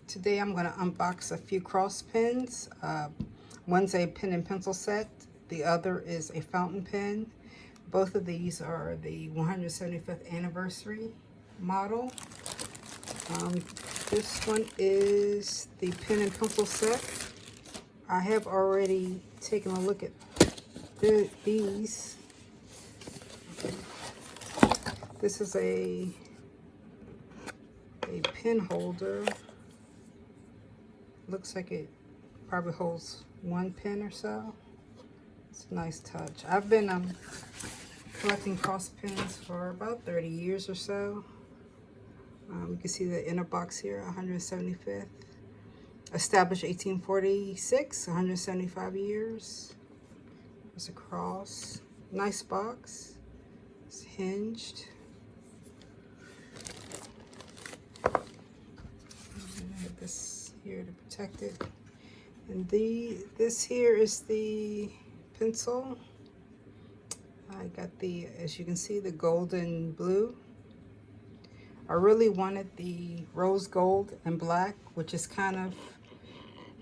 Today I'm going to unbox a few cross pens. One's a pen and pencil set. The other is a fountain pen. Both of these are the 175th anniversary model. This one is the pen and pencil set. I have already taken a look at these. This is a pen holder. Looks like it probably holds one pen or so. It's a nice touch. I've been collecting cross pens for about 30 years or so. You can see the inner box here, 175th. Established 1846, 175 years. There's a cross. Nice box. It's hinged. And I have this here to protect it. And this here is the pencil. I got the, as you can see, the golden blue. I really wanted the rose gold and black, which is kind of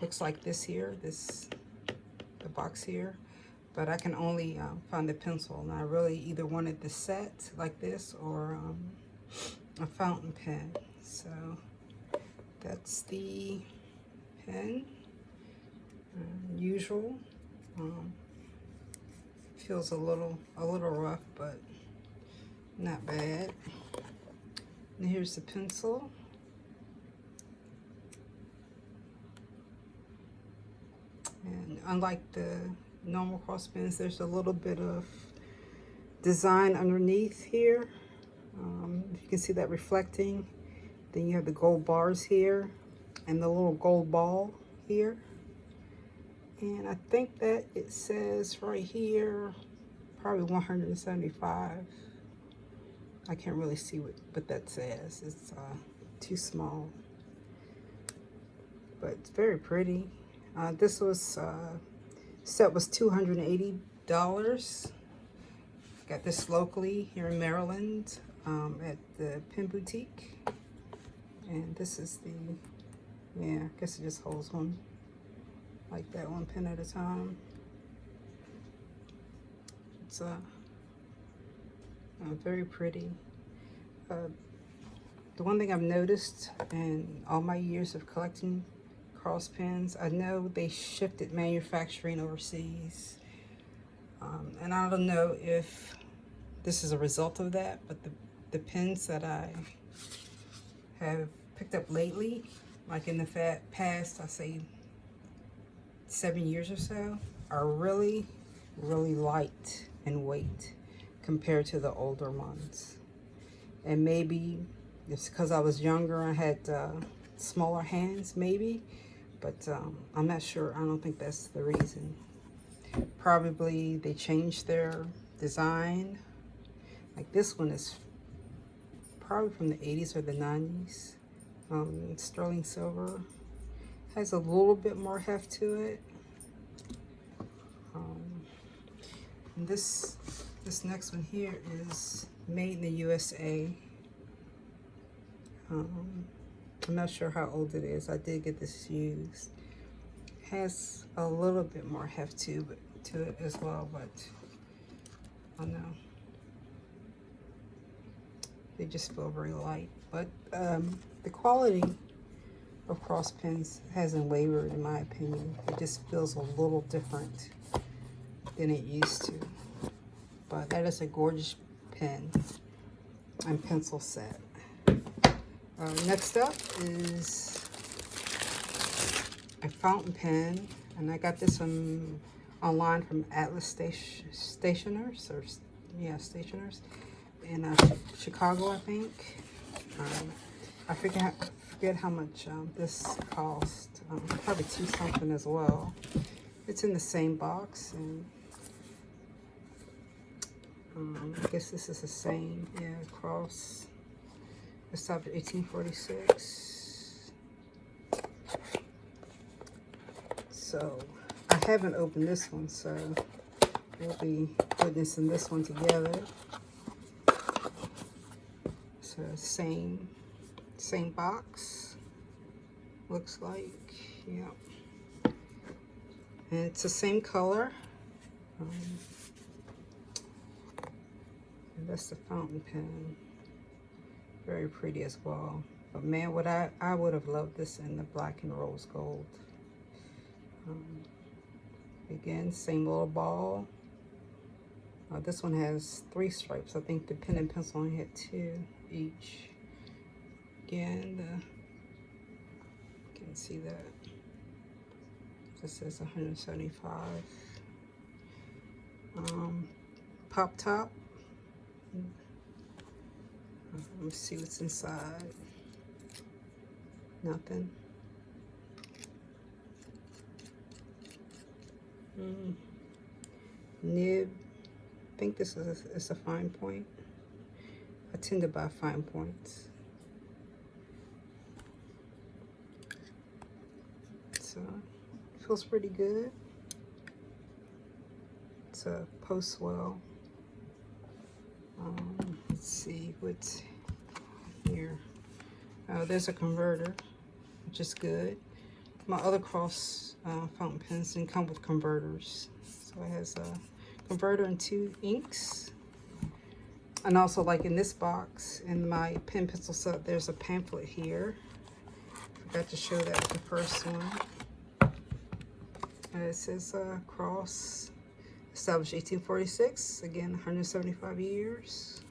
looks like this here, the box here, but I can only find the pencil, and I really either wanted the set like this or a fountain pen. So that's the pen. Usual. Feels a little rough, but not bad. And here's the pencil. And unlike the normal cross pens, there's a little bit of design underneath here. You can see that reflecting. Then you have the gold bars here and the little gold ball here. And I think that it says right here, probably 175. I can't really see what that says. It's too small. But it's very pretty. This was, set was $280. Got this locally here in Maryland at the Pen Boutique. And this is the, yeah, I guess it just holds one like that, one pen at a time. It's very pretty. The one thing I've noticed in all my years of collecting cross pens, I know they shifted manufacturing overseas. And I don't know if this is a result of that, but the pens that I have picked up lately, like in the past, I say 7 years or so, are really, really light in weight compared to the older ones. And maybe it's because I was younger, I had smaller hands, maybe, but I'm not sure. I don't think that's the reason. Probably they changed their design. Like this one is probably from the 80s or the 90s. Sterling silver. Has a little bit more heft to it. And this next one here is made in the USA. I'm not sure how old it is. I did get this used. Has a little bit more heft to it as well, but I don't know. They just feel very light. But the quality of cross pens hasn't wavered, in my opinion. It just feels a little different than it used to. But that is a gorgeous pen and pencil set. Next up is a fountain pen, and I got this one online from Atlas Stationers, or yeah, Stationers in Chicago, I think. I forget how much this cost. Probably $2 something as well. It's in the same box, and I guess this is the same. Yeah, cross. It stopped at 1846. So I haven't opened this one, so we'll be witnessing this one together. So same box. looks like. Yeah. And it's the same color. And that's the fountain pen. Very pretty as well. But man, what I would have loved this in the black and rose gold. Again, same little ball. This one has 3 stripes. I think the pen and pencil only had 2 each. Again, you can see that. This says 175. Pop top. Let me see what's inside. Nothing. Nib. I think this is a fine point. I tend to buy fine points. So it feels pretty good. It's a post swell. Let's see what's here. There's a converter, which is good. My other cross fountain pens didn't come with converters. So it has a converter and 2 inks. And also, like in this box, in my pen pencil set, there's a pamphlet here. Forgot to show that with the first one. It says cross established 1846. Again, 175 years.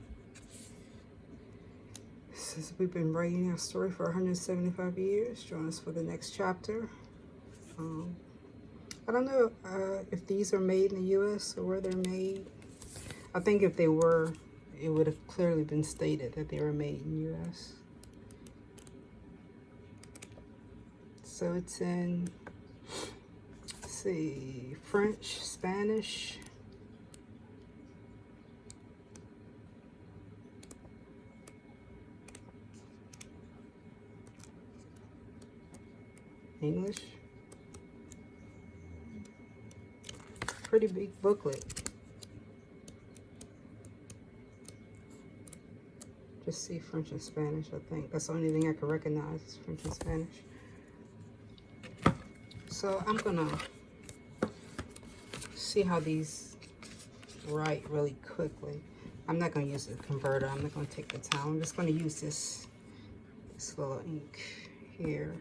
It says we've been writing our story for 175 years. Join us for the next chapter. I don't know if these are made in the U.S. or where they're made. I think if they were, it would have clearly been stated that they were made in the U.S. So it's in, let's see, French, Spanish, English. Pretty big booklet. Just see French and Spanish, I think. That's the only thing I can recognize is French and Spanish. So I'm gonna see how these write really quickly. I'm not gonna use the converter. I'm not gonna take the time. I'm just gonna use this little ink here.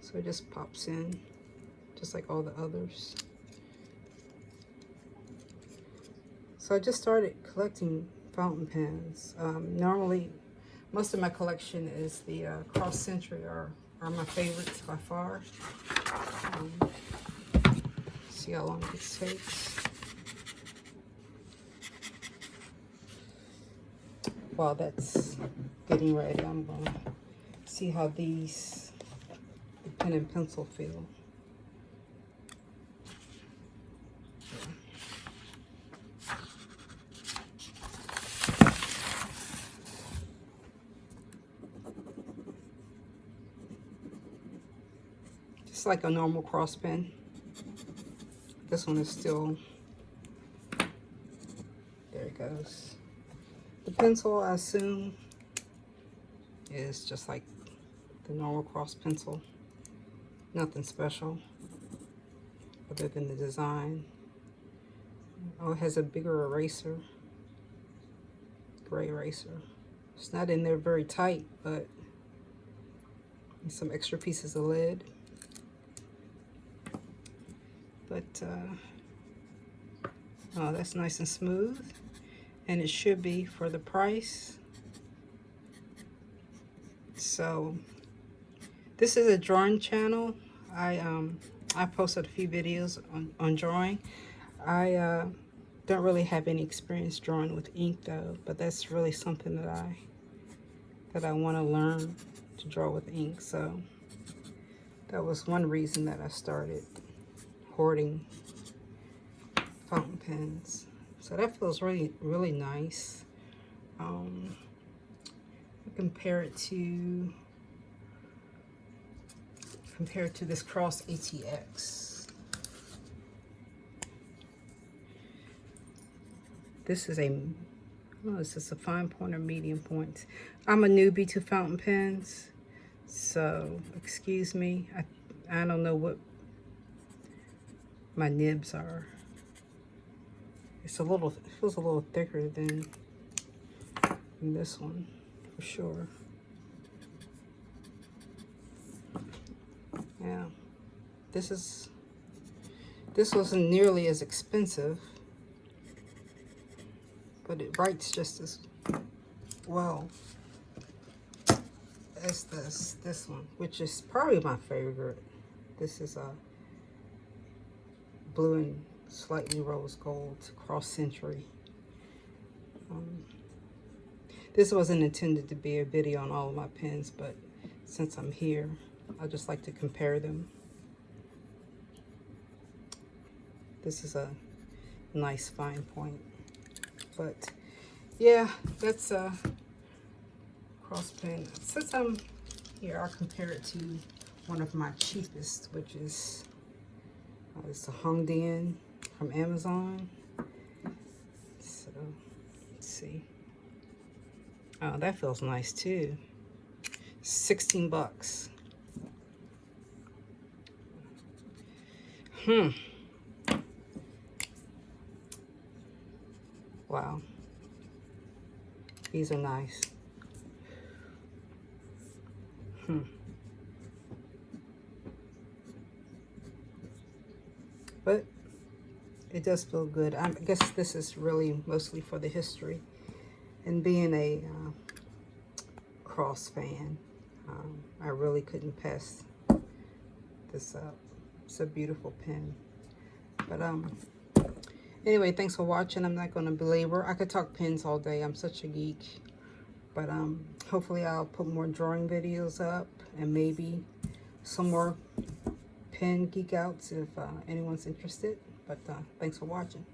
So it just pops in, just like all the others. So I just started collecting fountain pens. Normally, most of my collection is the Cross Century are my favorites by far. See how long this takes. While that's getting ready, I'm gonna see how these the pen and pencil feel. Just like a normal cross pen. This one is still, there it goes. The pencil, I assume, is just like the normal cross pencil. Nothing special other than the design. Oh, it has a bigger eraser, gray eraser. It's not in there very tight, but some extra pieces of lead. But oh, that's nice and smooth, and it should be for the price. So this is a drawing channel. I posted a few videos on drawing. I don't really have any experience drawing with ink though, but that's really something that I want to learn to draw with ink. So that was one reason that I started hoarding fountain pens. So that feels really, really nice. Compare it to this Cross ATX. This is a don't know, is this a fine point or medium point? I'm a newbie to fountain pens, so excuse me. I don't know what my nibs are. It's a little, it feels a little thicker than this one, for sure. Yeah, this wasn't nearly as expensive, but it writes just as well as this one, which is probably my favorite. This is a blue and slightly rose gold cross century. This wasn't intended to be a video on all of my pens, but since I'm here, I just like to compare them. This is a nice fine point. But yeah, that's a cross pen. Since I'm here, I'll compare it to one of my cheapest, which is it's a Hongdian from Amazon. So let's see. Oh, that feels nice too. 16 bucks. Wow. These are nice. But it does feel good. I guess this is really mostly for the history. And being a cross fan, I really couldn't pass this up. It's a beautiful pen. But anyway, thanks for watching. I'm not going to belabor. I could talk pens all day. I'm such a geek. But hopefully I'll put more drawing videos up and maybe some more pen geek outs if anyone's interested. But thanks for watching.